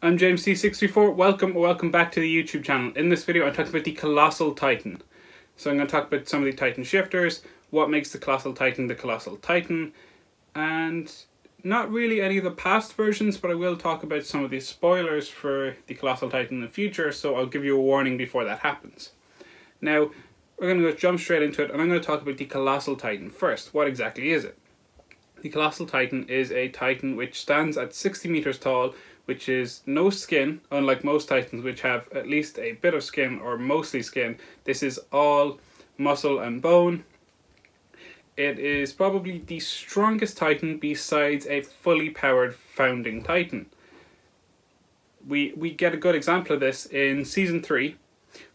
I'm James C64. Welcome back to the YouTube channel. In this video I'm talking about the Colossal Titan. So I'm going to talk about some of the Titan shifters, what makes the Colossal Titan, and not really any of the past versions, but I will talk about some of the spoilers for the Colossal Titan in the future, so I'll give you a warning before that happens. Now, we're going to jump straight into it, and I'm going to talk about the Colossal Titan first. What exactly is it? The Colossal Titan is a Titan which stands at 60 meters tall, which is no skin, unlike most Titans which have at least a bit of skin or mostly skin. This is all muscle and bone. It is probably the strongest Titan besides a fully powered founding Titan. We get a good example of this in Season 3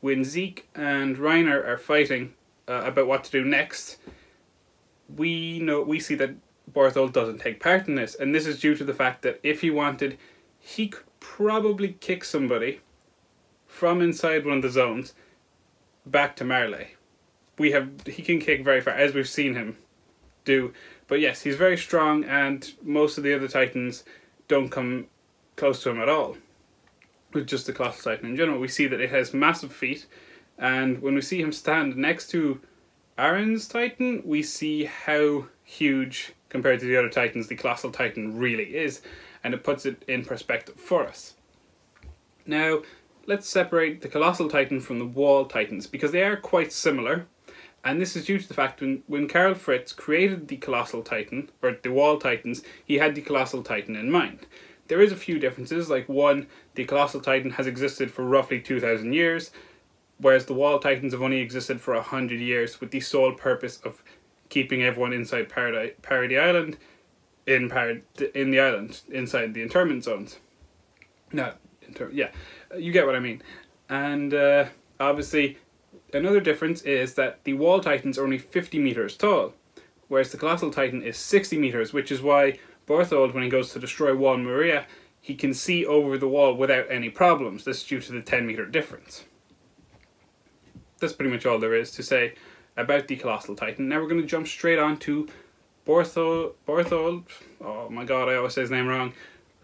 when Zeke and Reiner are fighting about what to do next. We see that Berthold doesn't take part in this, and this is due to the fact that if he wanted, he could probably kick somebody from inside one of the zones back to Marley. He can kick very far, as we've seen him do. But yes, he's very strong, and most of the other Titans don't come close to him at all. With just the Colossal Titan in general, we see that it has massive feet, and when we see him stand next to Aaron's Titan, we see how huge compared to the other Titans the Colossal Titan really is, and it puts it in perspective for us. Now, let's separate the Colossal Titan from the Wall Titans, because they are quite similar, and this is due to the fact when Karl Fritz created the Colossal Titan, or the Wall Titans, he had the Colossal Titan in mind. There is a few differences, like one, the Colossal Titan has existed for roughly 2,000 years, whereas the Wall Titans have only existed for 100 years, with the sole purpose of keeping everyone inside Paradise Island, in the island, inside the internment zones. Yeah, you get what I mean. And obviously, another difference is that the Wall Titans are only 50 meters tall, whereas the Colossal Titan is 60 meters, which is why Berthold, when he goes to destroy Wall Maria, he can see over the wall without any problems. This is due to the 10-meter difference. That's pretty much all there is to say about the Colossal Titan. Now we're going to jump straight on to Berthold, oh my god, I always say his name wrong,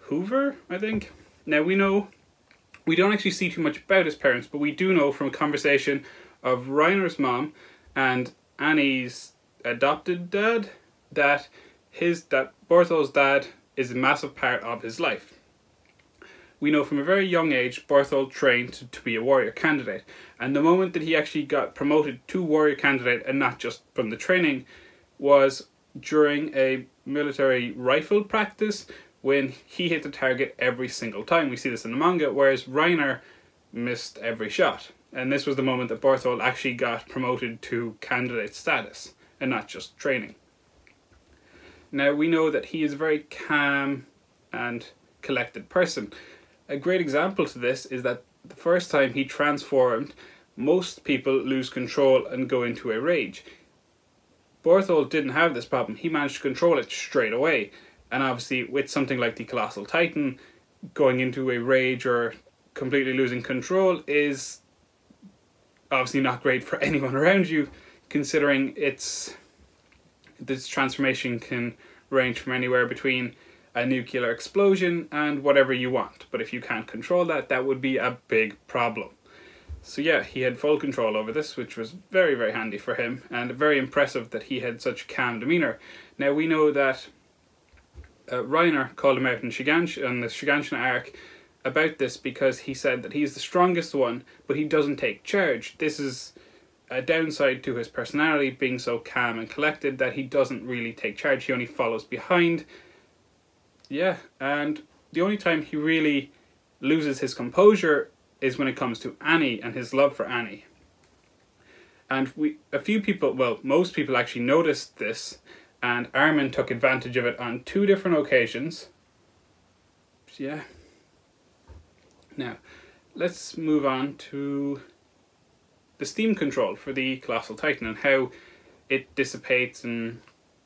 Hoover, I think. Now we don't actually see too much about his parents, but we do know from a conversation of Reiner's mom and Annie's adopted dad that Berthold's dad is a massive part of his life. We know from a very young age Berthold trained to be a warrior candidate, and the moment that he actually got promoted to warrior candidate, and not just from the training, was during a military rifle practice when he hit the target every single time. We see this in the manga, whereas Reiner missed every shot. And this was the moment that Berthold actually got promoted to candidate status, and not just training. Now we know that he is a very calm and collected person. A great example to this is that the first time he transformed, most people lose control and go into a rage. Berthold didn't have this problem. He managed to control it straight away. And obviously with something like the Colossal Titan, going into a rage or completely losing control is obviously not great for anyone around you, considering this transformation can range from anywhere between a nuclear explosion and whatever you want. But if you can't control that, that would be a big problem. So yeah, he had full control over this, which was very, very handy for him, and very impressive that he had such calm demeanour. Now we know that Reiner called him out in the Shiganshina arc about this, because he said that he's the strongest one, but he doesn't take charge. This is a downside to his personality, being so calm and collected, that he doesn't really take charge. He only follows behind. Yeah, and the only time he really loses his composure is when it comes to Annie and his love for Annie. And most people actually noticed this, and Armin took advantage of it on 2 different occasions. Yeah. Now, let's move on to the steam control for the Colossal Titan and how it dissipates, and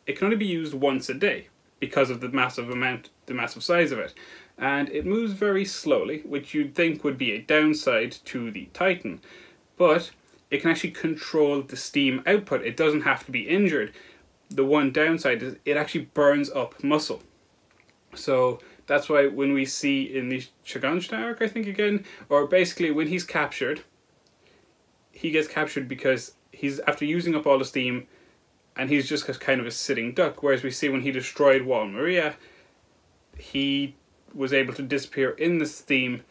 it can only be used once a day because of the massive size of it. And it moves very slowly, which you'd think would be a downside to the Titan. But it can actually control the steam output. It doesn't have to be injured. The one downside is it actually burns up muscle. So That's why when we see in the Shiganshina arc, I think again, or basically when he's captured, he gets captured because he's after using up all the steam, and he's just kind of a sitting duck. Whereas we see when he destroyed Wall Maria, he was able to disappear in the steam,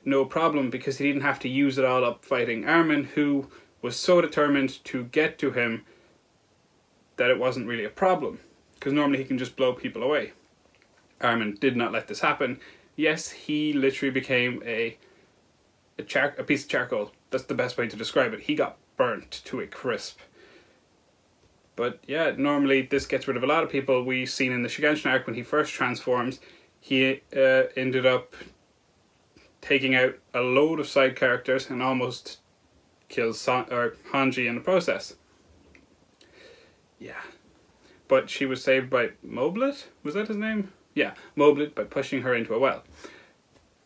no problem, because he didn't have to use it all up fighting Armin, who was so determined to get to him that it wasn't really a problem. Because normally he can just blow people away. Armin did not let this happen. Yes, he literally became a piece of charcoal. That's the best way to describe it. He got burnt to a crisp. But yeah, normally this gets rid of a lot of people. We've seen in the Shiganshina arc when he first transforms, he ended up taking out a load of side characters and almost kills Hanji in the process. Yeah. But she was saved by Moblet? Was that his name? Yeah, Moblet, by pushing her into a well.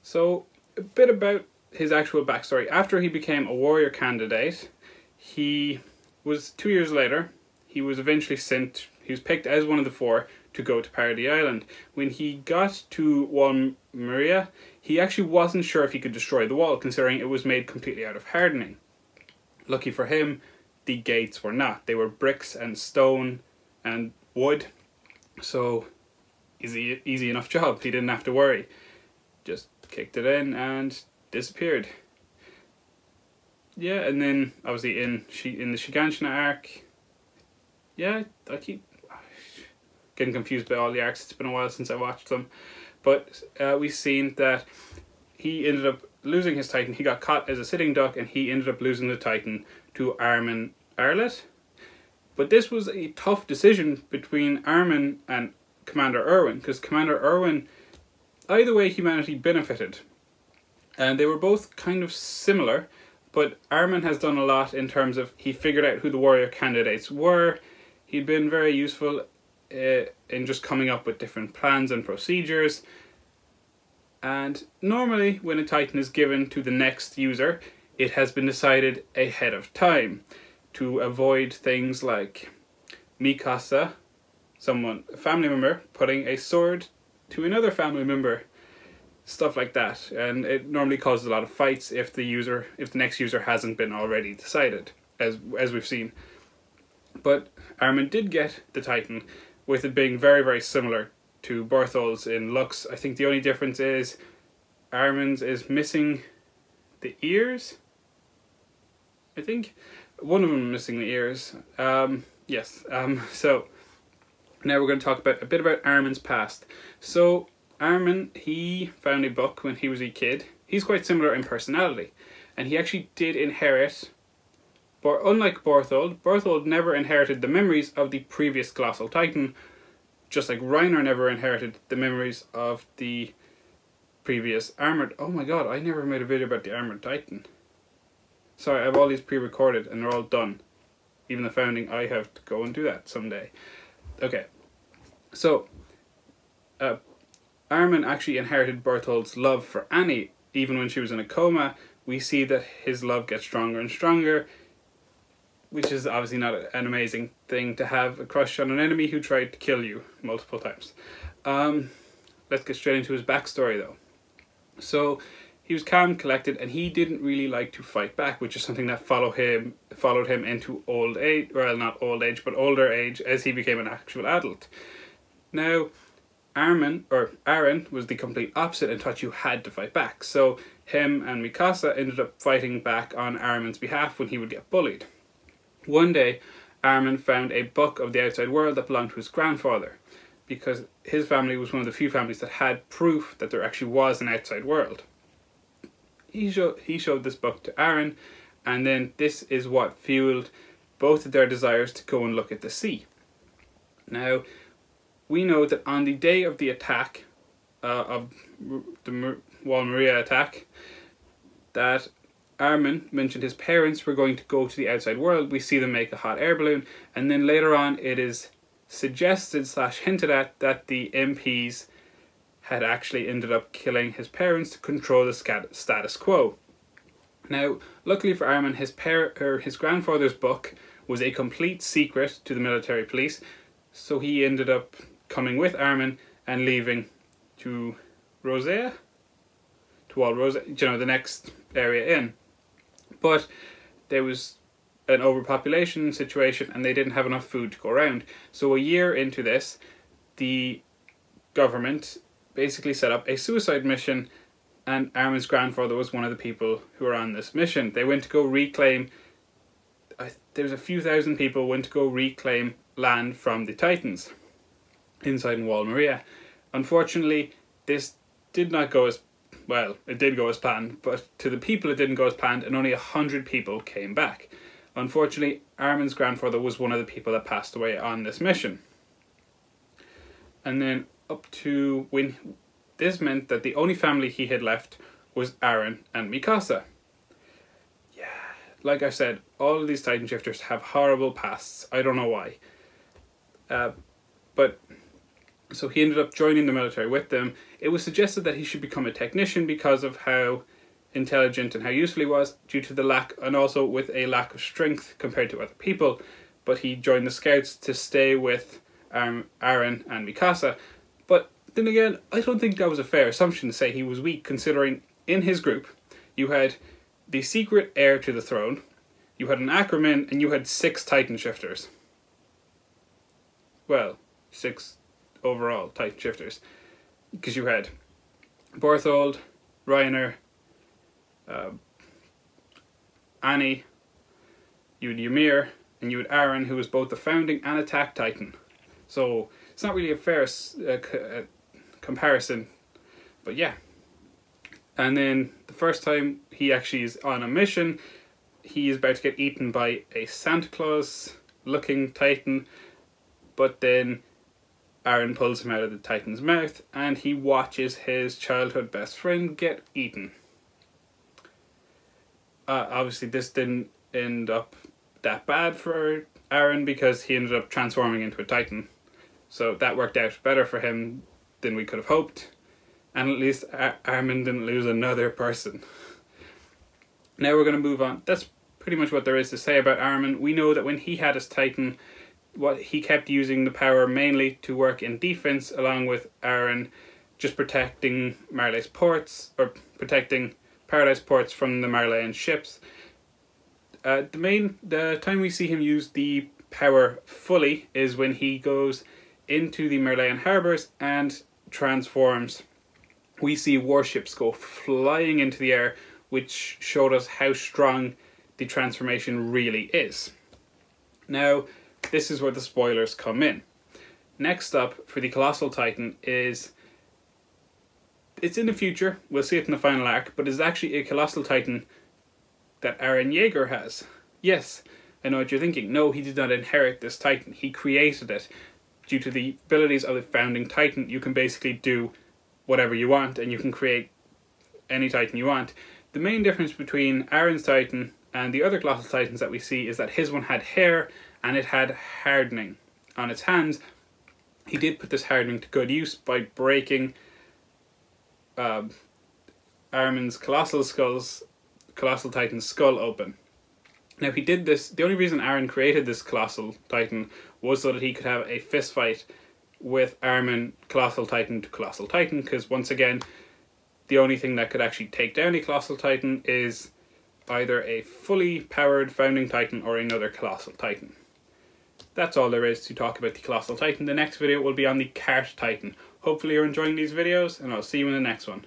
So, a bit about his actual backstory. After he became a warrior candidate, he was 2 years later, he was eventually sent, he was picked as one of the 4 to go to Paradis Island. When he got to Wall Maria, he actually wasn't sure if he could destroy the wall, considering it was made completely out of hardening. Lucky for him, the gates were not. They were bricks and stone and wood, so easy enough job. He didn't have to worry. Just kicked it in and disappeared. Yeah, and then obviously in the Shiganshina arc, yeah, I keep getting confused by all the arcs. It's been a while since I watched them, but we've seen that he ended up losing his Titan. He got caught as a sitting duck, and he ended up losing the Titan to Armin Arlet. But this was a tough decision between Armin and Commander Erwin, because Commander Erwin, either way humanity benefited. And they were both kind of similar, but Armin has done a lot in terms of he figured out who the warrior candidates were. He'd been very useful in just coming up with different plans and procedures. And normally when a Titan is given to the next user, it has been decided ahead of time to avoid things like Mikasa, a family member, putting a sword to another family member, stuff like that. And it normally causes a lot of fights if the next user hasn't been already decided, as we've seen. But Armin did get the Titan, with it being very, very similar to Berthold's in looks. I think the only difference is Armin's is missing the ears. I think one of them is missing the ears. Yes. So now we're going to talk a bit about Armin's past. So Armin, he found a book when he was a kid. He's quite similar in personality, and he actually did inherit. But unlike Berthold never inherited the memories of the previous colossal Titan, just like Reiner never inherited the memories of the previous armored. Oh my god, I never made a video about the armored Titan. Sorry, I have all these pre-recorded and they're all done. Even the founding, I have to go and do that someday. Okay, so Armin actually inherited Berthold's love for Annie. Even when she was in a coma, we see that his love gets stronger and stronger, which is obviously not an amazing thing to have a crush on an enemy who tried to kill you multiple times. Let's get straight into his backstory though. So he was calm, collected, and he didn't really like to fight back, which is something that followed him into old age, well, not old age, but older age, as he became an actual adult. Now, Aaron was the complete opposite and thought you had to fight back. So him and Mikasa ended up fighting back on Armin's behalf when he would get bullied. One day, Armin found a book of the outside world that belonged to his grandfather, because his family was one of the few families that had proof that there actually was an outside world. He showed this book to Aaron, and then this is what fueled both of their desires to go and look at the sea. Now, we know that on the day of the attack, of the Wall Maria attack, that Armin mentioned his parents were going to go to the outside world. We see them make a hot air balloon, and then later on it is suggested / hinted at that the MPs had actually ended up killing his parents to control the status quo. Now, luckily for Armin, his grandfather's book was a complete secret to the military police, so he ended up coming with Armin and leaving to Rosea? To Wall Rosea, you know, the next area in. But there was an overpopulation situation and they didn't have enough food to go around. So a year into this, the government basically set up a suicide mission, and Armin's grandfather was one of the people who were on this mission. They went to go reclaim, there was a few thousand people went to go reclaim land from the Titans inside in Wall Maria. Unfortunately, this did not go as well. It did go as planned, but to the people it didn't go as planned, and only 100 people came back. Unfortunately, Armin's grandfather was one of the people that passed away on this mission. And then up to when this meant that the only family he had left was Aaron and Mikasa. Yeah, like I said, all of these Titan shifters have horrible pasts. I don't know why. But so he ended up joining the military with them. It was suggested that he should become a technician because of how intelligent and how useful he was, due to the lack, and also with a lack of strength compared to other people. But he joined the scouts to stay with Aaron and Mikasa. But then again, I don't think that was a fair assumption to say he was weak, considering in his group you had the secret heir to the throne, you had an Ackerman, and you had 6 Titan shifters. Well, 6 overall Titan shifters, because you had Berthold, Reiner, Annie, you had Ymir, and you had Aaron, who was both the founding and attack Titan. So it's not really a fair comparison, but yeah. And then the first time he actually is on a mission, he is about to get eaten by a Santa Claus looking Titan, but then Aaron pulls him out of the Titan's mouth and he watches his childhood best friend get eaten. Obviously this didn't end up that bad for Aaron because he ended up transforming into a Titan. So that worked out better for him than we could have hoped. And at least Armin didn't lose another person. Now we're going to move on. That's pretty much what there is to say about Armin. We know that when he had his Titan, he kept using the power mainly to work in defense, along with Aaron just protecting Marley's ports, or protecting Paradise ports from the Marleyan ships. The time we see him use the power fully is when he goes into the Marleyan harbours and transforms. We see warships go flying into the air, which showed us how strong the transformation really is. Now, this is where the spoilers come in. Next up for the Colossal Titan is, it's in the future, we'll see it in the final arc, but it's actually a Colossal Titan that Eren Yeager has. Yes, I know what you're thinking. No, he did not inherit this Titan. He created it. Due to the abilities of the founding Titan, you can basically do whatever you want and you can create any Titan you want. The main difference between Aren's Titan and the other Colossal Titans that we see is that his one had hair and it had hardening on its hands. He did put this hardening to good use by breaking Armin's Colossal Titan's skull open. Now he did this, the only reason Eren created this Colossal Titan was so that he could have a fist fight with Armin, Colossal Titan to Colossal Titan, because once again, the only thing that could actually take down a Colossal Titan is either a fully powered Founding Titan or another Colossal Titan. That's all there is to talk about the Colossal Titan. The next video will be on the Cart Titan. Hopefully you're enjoying these videos, and I'll see you in the next one.